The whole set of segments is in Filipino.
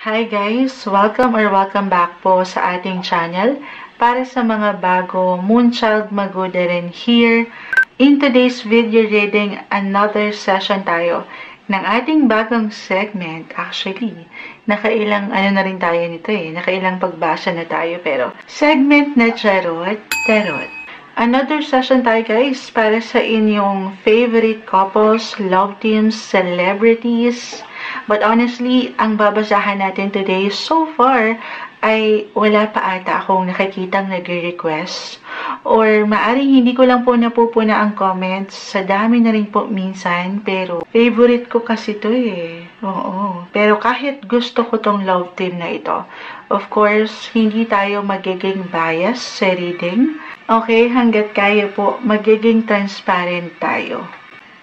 Hi guys! Welcome back po sa ating channel. Para sa mga bago, Moonchild Maguda rin here. In today's video reading, another session tayo ng ating bagong segment. Actually, nakailang na rin tayo nito nakailang pagbasa na tayo, pero segment na Charot Tarot. Another session tayo guys para sa inyong favorite couples, love teams, celebrities. But honestly, ang babasahan natin today so far ay wala pa ata akong nakikitang nag-request. Or maaring hindi ko lang po napupuna ang comments. Sa dami na rin po minsan. Pero favorite ko kasi to Oo. Pero kahit gusto ko tong love team na ito, of course, hindi tayo magiging bias sa reading. Okay, hanggat kaya po, magiging transparent tayo.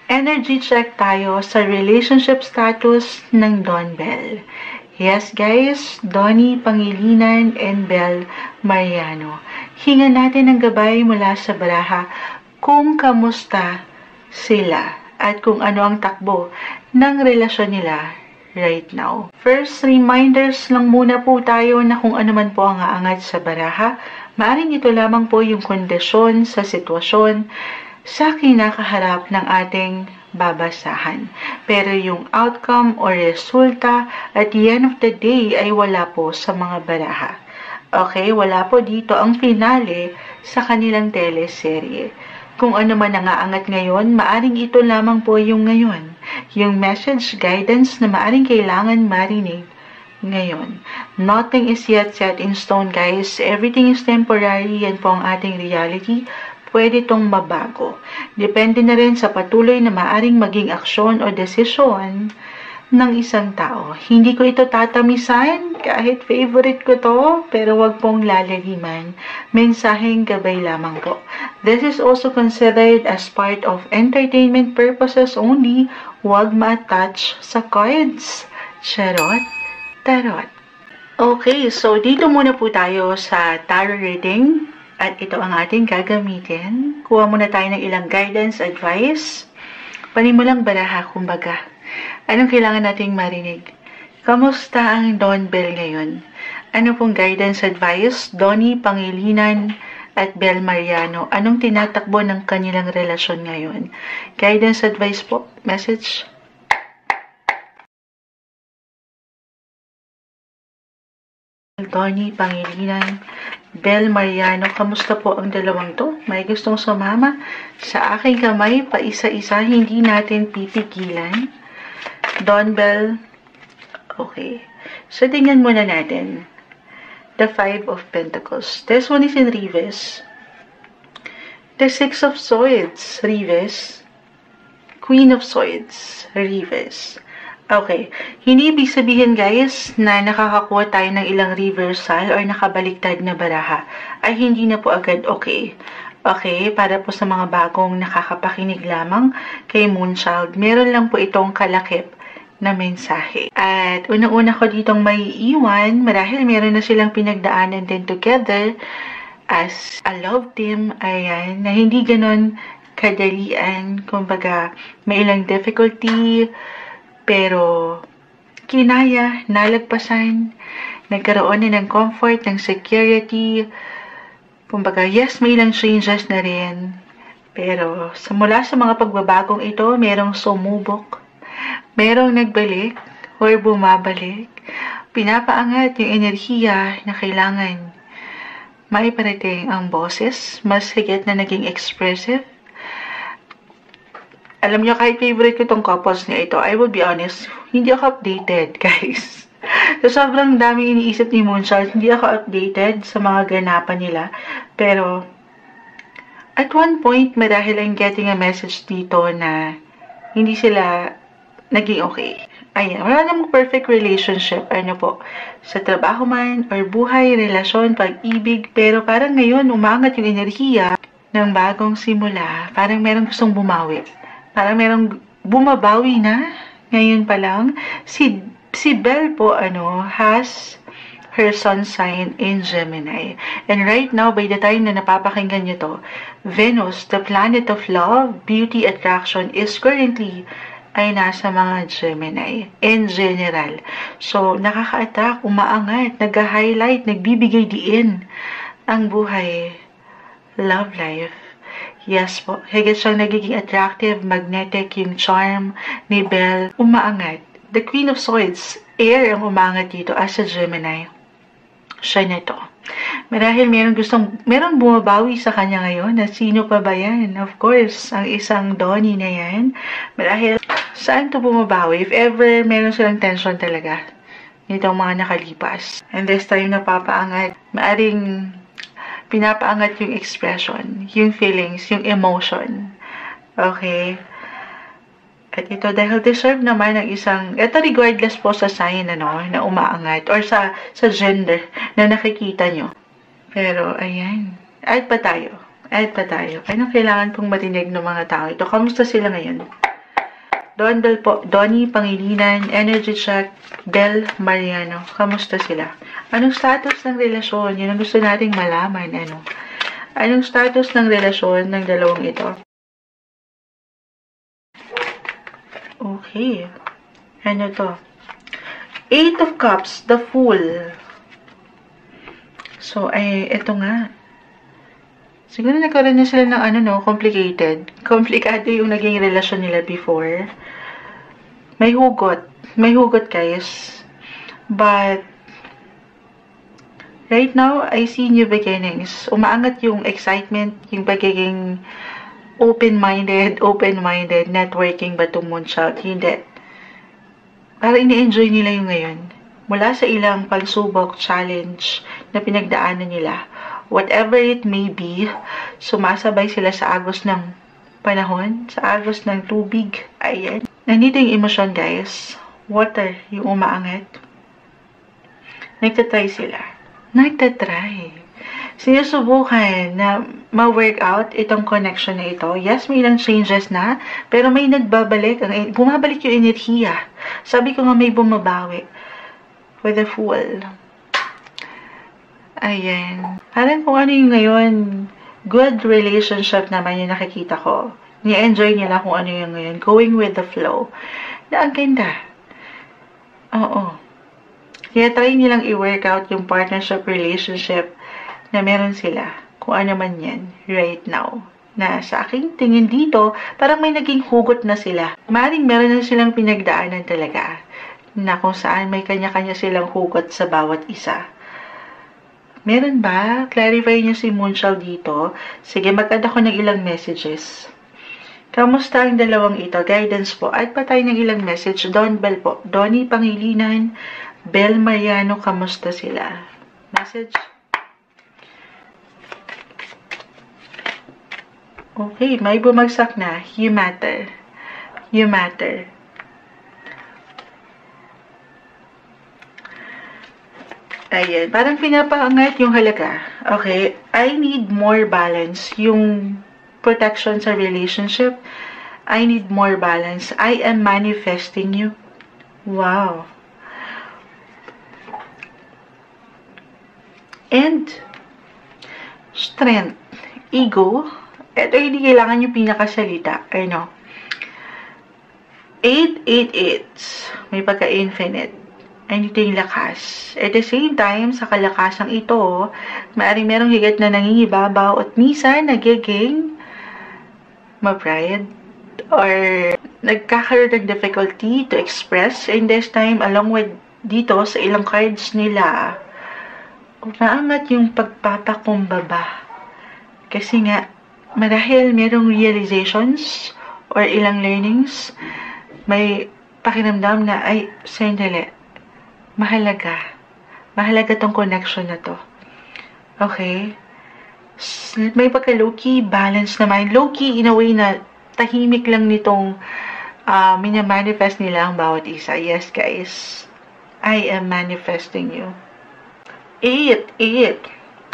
Energy check tayo sa relationship status ng Don Bell. Yes guys, Donnie Pangilinan and Bel Mariano. Hinga natin ng gabay mula sa baraha kung kamusta sila at kung ano ang takbo ng relasyon nila right now. First, reminders lang muna po tayo na kung ano man po ang aangat sa baraha, maaring ito lamang po yung kondisyon sa sitwasyon sa kinakaharap ng ating babasahan. Pero yung outcome o resulta at the end of the day ay wala po sa mga baraha. Okay, wala po dito ang finale sa kanilang teleserye. Kung ano man ang aangat ngayon, maaring ito lamang po yung ngayon. Yung message guidance na maaring kailangan marinig ngayon. Nothing is yet set in stone guys. Everything is temporary. Yan po ang ating reality. Pwede itong mabago. Depende na rin sa patuloy na maaring maging aksyon o desisyon ng isang tao. Hindi ko ito tatamisan kahit favorite ko to, pero wag pong lalagiman. Mensaheng gabay lamang po. This is also considered as part of entertainment purposes only. Wag ma-attach sa cards. Charot Tarot. Okay, so dito muna po tayo sa tarot reading. At ito ang ating gagamitin. Kuha muna tayo ng ilang guidance, advice. Panimulang baraha, kumbaga. Anong kailangan nating marinig? Kamusta ang Don Bell ngayon? Ano pong guidance, advice? Donnie Pangilinan at Bel Mariano. Anong tinatakbo ng kanilang relasyon ngayon? Guidance, advice po. Message. Donnie Pangilinan, Bel Mariano, kamusta po ang dalawang to? May gustong sumama sa aking kamay, pa isa-isa, hindi natin pipigilan. Don Bell, okay. So, tingnan muna natin. The Five of Pentacles. This one is in reverse. The Six of Swords, reverse. Queen of Swords, reverse. Okay, hindi ibig sabihin guys na nakakakuha tayo ng ilang reversal or nakabaliktad na baraha ay hindi na po agad okay. Okay, para po sa mga bagong nakakapakinig lamang kay Moonchild, meron lang po itong kalakip na mensahe. At unang-una ko ditong may iwan, marahil meron na silang pinagdaanan din together as a love team, ayan, na hindi ganon kadalian, kumbaga may ilang difficulty, pero kinaya, nalagpasan, nagkaroon na ng comfort, ng security. Kumbaga, yes, may ilang changes na rin. Pero mula sa mga pagbabagong ito, merong sumubok, merong nagbalik or bumabalik. Pinapaangat yung enerhiya na kailangan maiparating ang boses, mas higit na naging expressive. Alam nyo, kahit favorite ko itong couples niya ito, I will be honest, hindi ako updated, guys. So, sobrang daming iniisip ni Moonchild, hindi ako updated sa mga ganapan nila. Pero, at one point, marahil I'm getting a message dito na hindi sila naging okay. Ayan, wala namang perfect relationship, ano po, sa trabaho man, or buhay, relasyon, pag-ibig, pero parang ngayon, umangat yung enerhiya ng bagong simula, parang merong gustong bumawi. Parang merong bumabawi na ngayon pa lang. Si Belle po has her sun sign in Gemini. And right now, by the time na napapakinggan nyo to, Venus, the planet of love, beauty, attraction, is currently ay nasa mga Gemini in general. So, nakaka-attack, umaangat, nag-highlight, nagbibigay diin ang buhay. Love life. Yes po, higit siyang nagiging attractive, magnetic, yung charm ni Belle, umaangat. The Queen of Swords, air ang umaangat dito as a Gemini. Siya nito. Marahil meron bumabawi sa kanya ngayon na sino pa ba yan? Of course, ang isang Donnie na yan. Marahil, saan to bumabawi? If ever meron silang tension talaga, nitong mga nakalipas. And this time napapaangat, maaring pinapaangat yung expression, yung feelings, yung emotion. Okay? At ito, dahil deserve naman ng isang, ito regardless po sa sign, na umaangat, or sa gender na nakikita nyo. Pero, ayan. Add pa tayo. Anong kailangan pong matinig ng mga tao ito? Kamusta sila ngayon? Donbel po, Donnie, Pangilinan, Energy Check, Belle, Mariano. Kamusta sila? Anong status ng relasyon? Yun ang gusto nating malaman, Anong status ng relasyon ng dalawang ito? Okay. Ano to? Eight of Cups, the Fool. So, ito nga. Siguro nagkaroon na sila ng complicated. Komplikado yung naging relasyon nila before. May hugot. May hugot, guys. But, right now, I see new beginnings. Umaangat yung excitement, yung pagiging open-minded, networking ba itong Moonchild? Hindi. Parang ini-enjoy nila yung ngayon. Mula sa ilang pagsubok, challenge na pinagdaanan nila. Whatever it may be, sumasabay sila sa agos ng panahon, sa agos ng tubig. Ayan. Nandito yung emosyon, guys. Water, yung umaangat. Nagtatry sila. Sinusubukan na ma-workout itong connection na ito. Yes, may ilang changes na, pero may nagbabalik. Bumabalik yung enerhiya. Sabi ko nga may bumabawi. With the Fool. Ayan. Parang kung ano yung ngayon, good relationship naman yung nakikita ko. Ni-enjoy nila kung ano yung ngayon. Going with the flow. Na ang ganda. Oo. Kaya try nilang i-workout yung partnership relationship na meron sila. Kung ano man yan. Right now. Na sa aking tingin dito, parang may naging hugot na sila. Maring meron na silang pinagdaanan talaga. Na kung saan may kanya-kanya silang hugot sa bawat isa. Meron ba? Clarify niyo si Moonchild dito. Sige, mag-add ako ng ilang messages. Kamusta ang dalawang ito? Guidance po. Add pa tayo ng ilang message. Donbel po. Donnie, Pangilinan, Belle, Mariano, kamusta sila? Message. Okay, may bumagsak na. You matter. You matter. Ayan, parang pinapaangat yung halaga. Okay, I need more balance. Yung protection sa relationship, I need more balance. I am manifesting you. Wow. And, strength, ego. Ito hindi kailangan yung pinakasalita. I know. 888. May pagka-infinite. Ay, ito yung lakas. At the same time, sa kalakasang ito, maaaring merong higit na nangingibabaw at minsan nagiging ma-pride or nagkakaroon ng difficulty to express. In this time, along with dito, sa ilang cards nila, umaangat yung pagpapakumbaba. Kasi nga, marahil merong realizations or ilang learnings, may pakiramdam na, ay, sandali, mahalaga. Mahalaga tong connection na to. Okay? May pagka low-key, balance naman. Low-key, in a way na tahimik lang nitong minamanifest nila ang bawat isa. Yes, guys. I am manifesting you. 8.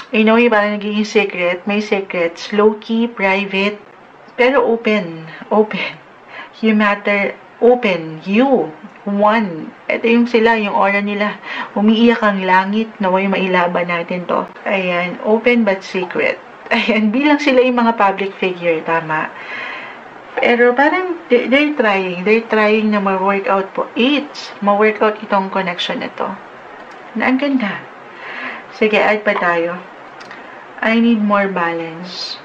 You know, yung parang nagiging secret. May secrets. Low-key, private, pero open. You matter. Open. You. One. Ito yung sila, yung aura nila. Umiiyak ang langit. Naway mailaban natin to. Ayan. Open but secret. Ayan. Bilang sila yung mga public figure. Tama. Pero parang they're trying na ma-workout po. Ma-workout itong connection na to. Na ang ganda. Sige, add pa tayo. I need more balance.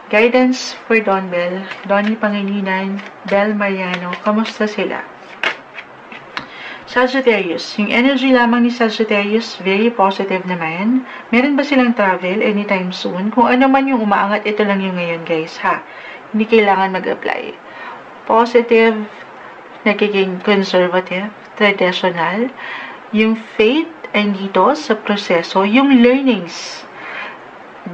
Guidance for Don Bell, Donnie Pangilinan, Bel Mariano, kamusta sila? Sagittarius, yung energy lamang ni Sagittarius, very positive naman. Meron ba silang travel anytime soon? Kung ano man yung umaangat, ito lang yung ngayon guys, ha? Hindi kailangan mag-apply. Positive, nagiging conservative, traditional. Yung faith ay dito sa proseso, yung learnings,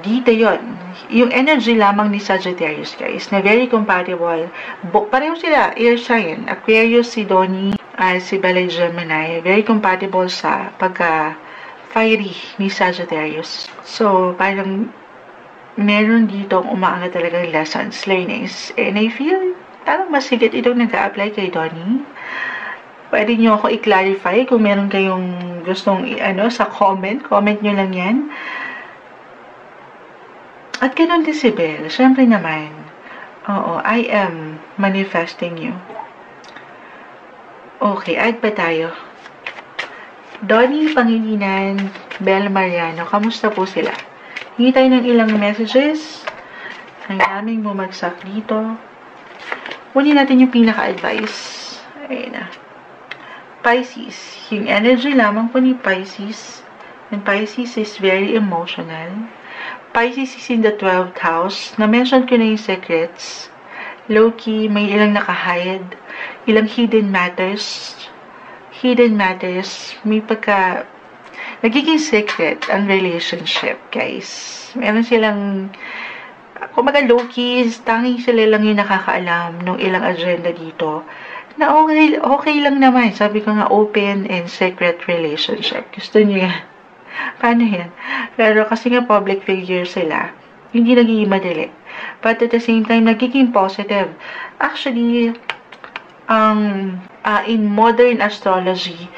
dito yon. Yung energy lamang ni Sagittarius guys, na very compatible. Pareho sila, air sign. Aquarius, si Donnie, si Balay Gemini, very compatible sa pagka-fiery ni Sagittarius. So, parang meron dito umaangat talagang lessons, learnings. And I feel, parang masigit itong nag-a-apply kay Donnie. Pwede nyo ako i-clarify kung meron kayong gustong sa comment nyo lang yan. At ganun din si Bel, syempre naman. Oo, I am manifesting you. Okay, add pa tayo. Donnie Pangilinan, Bel Mariano, kamusta po sila? Hingi tayo ng ilang messages. Ang daming bumagsak dito. Kunin natin yung pinaka-advice. Ayun na. Pisces. Yung energy lamang po ni Pisces. And Pisces is very emotional. Pisces is in the 12th house. Na-mention ko na yung secrets. Low-key, may ilang nakahide. Ilang hidden matters. May nagiging secret ang relationship, guys. Meron silang, kumbaga low-key, tanging sila lang yung nakakaalam ng ilang agenda dito. Na okay lang naman. Sabi ko nga, open and secret relationship. Gusto niyo yan. Paano yan? Pero kasi nga public figure sila, hindi nagiging madali. But at the same time, nagiging positive. Actually, in modern astrology,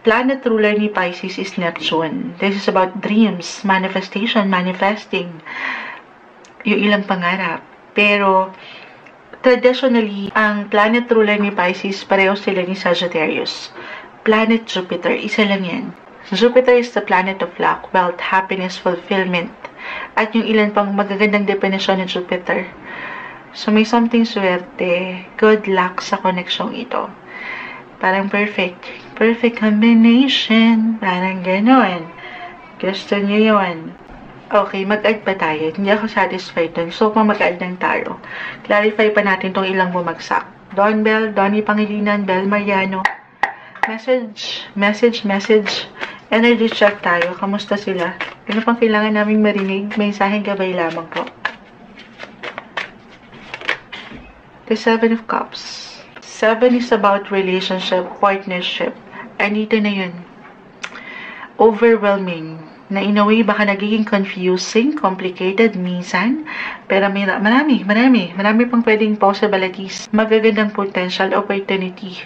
planet ruler ni Pisces is Neptune. This is about dreams, manifestation, manifesting. Yung ilang pangarap. Pero, traditionally, ang planet ruler ni Pisces, pareho sila ni Sagittarius. Planet Jupiter, isa lang yan. Jupiter is the planet of luck, wealth, happiness, fulfillment. At yung ilan pang magagandang definisyon ni Jupiter. So, may something swerte, good luck sa koneksyong ito. Parang perfect. Perfect combination. Parang ganon. Gusto niyo yun. Okay, mag-add pa tayo. Hindi ako satisfied dun. So, mag-add ng taro. Clarify pa natin tong ilang bumagsak. Don Bell, Donnie Pangilinan, Bel Mariano. Message. Energy check tayo. Kamusta sila? Ano pang kailangan naming marinig? Mensaheng gabay lamang po. The 7 of Cups. 7 is about relationship, partnership. Anito na yun. Overwhelming. Na in a way, baka nagiging confusing, complicated minsan. Pero marami pang pwedeng possibilities. Magagandang potential opportunity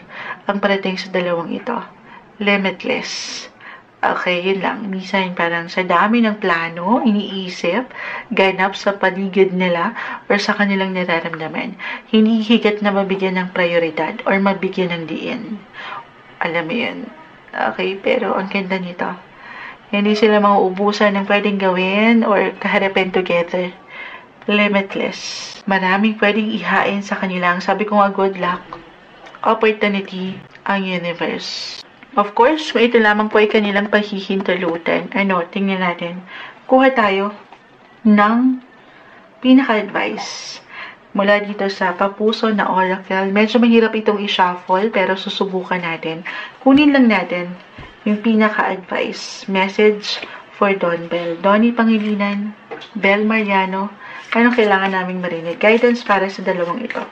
ang parating sa dalawang ito. Limitless. Okay, yun lang. Minsan parang sa dami ng plano, iniisip, ganap sa paligid nila or sa kanilang nararamdaman. Hindi higit na mabigyan ng prioridad or mabigyan ng diin. Alam mo yun. Okay, pero ang ganda nito. Hindi sila mauubusan ng pwedeng gawin or kaharapin together. Limitless. Maraming pwedeng ihain sa kanilang. Sabi ko nga, good luck. Opportunity ang universe. Of course, kung ito lamang po ay kanilang pahihintulutan. Tingnan natin. Kuha tayo ng pinaka-advice mula dito sa Papuso na Oracle. Medyo mahirap itong i-shuffle, pero susubukan natin. Kunin lang natin yung pinaka-advice. Message for Don Bell. Donnie Pangilinan, Bel Mariano. Anong kailangan naming marinig? Guidance para sa dalawang ito.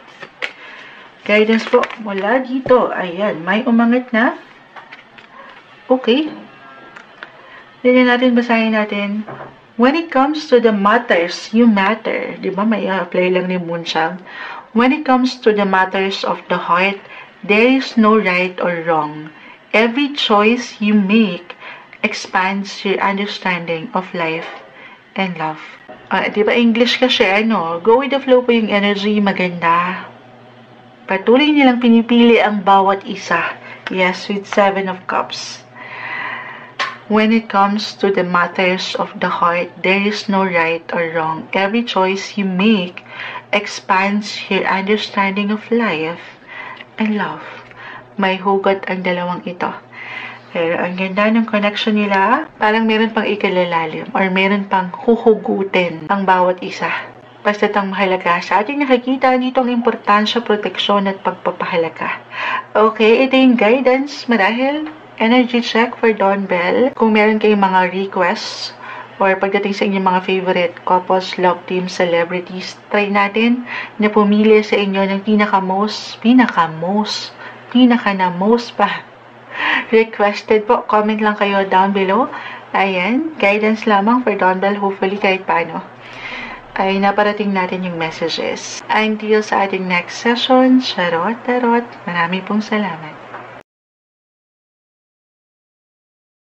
Guidance po mula dito. Ayan, may umangat na. Okay. Tingnan natin, basahin natin. When it comes to the matters, you matter. Diba? May apply lang ni Moonchild. When it comes to the matters of the heart, there is no right or wrong. Every choice you make expands your understanding of life and love. Di ba English kasi ano? Go with the flow po yung energy, maganda. Patuloy nilang pinipili ang bawat isa. Yes, with 7 of Cups. When it comes to the matters of the heart, there is no right or wrong. Every choice you make expands your understanding of life and love. May hugot ang dalawang ito. Pero ang ganda ng connection nila, parang meron pang ikalalalim or meron pang huhugutin ang bawat isa. Basta't ang mahalaga sa ating nakikita dito ang importansya, proteksyon at pagpapahalaga. Okay, ito yung guidance marahil. Energy check for Dawn Bell. Kung meron kayong mga requests or pagdating sa inyong mga favorite couples, love team, celebrities, try natin na pumili sa inyo ng pinaka-most pa requested po. Comment lang kayo down below. Ayan, guidance lamang for Dawn Bell. Hopefully kahit paano ay naparating natin yung messages. Until sa ating next session, charot, tarot, marami pong salamat.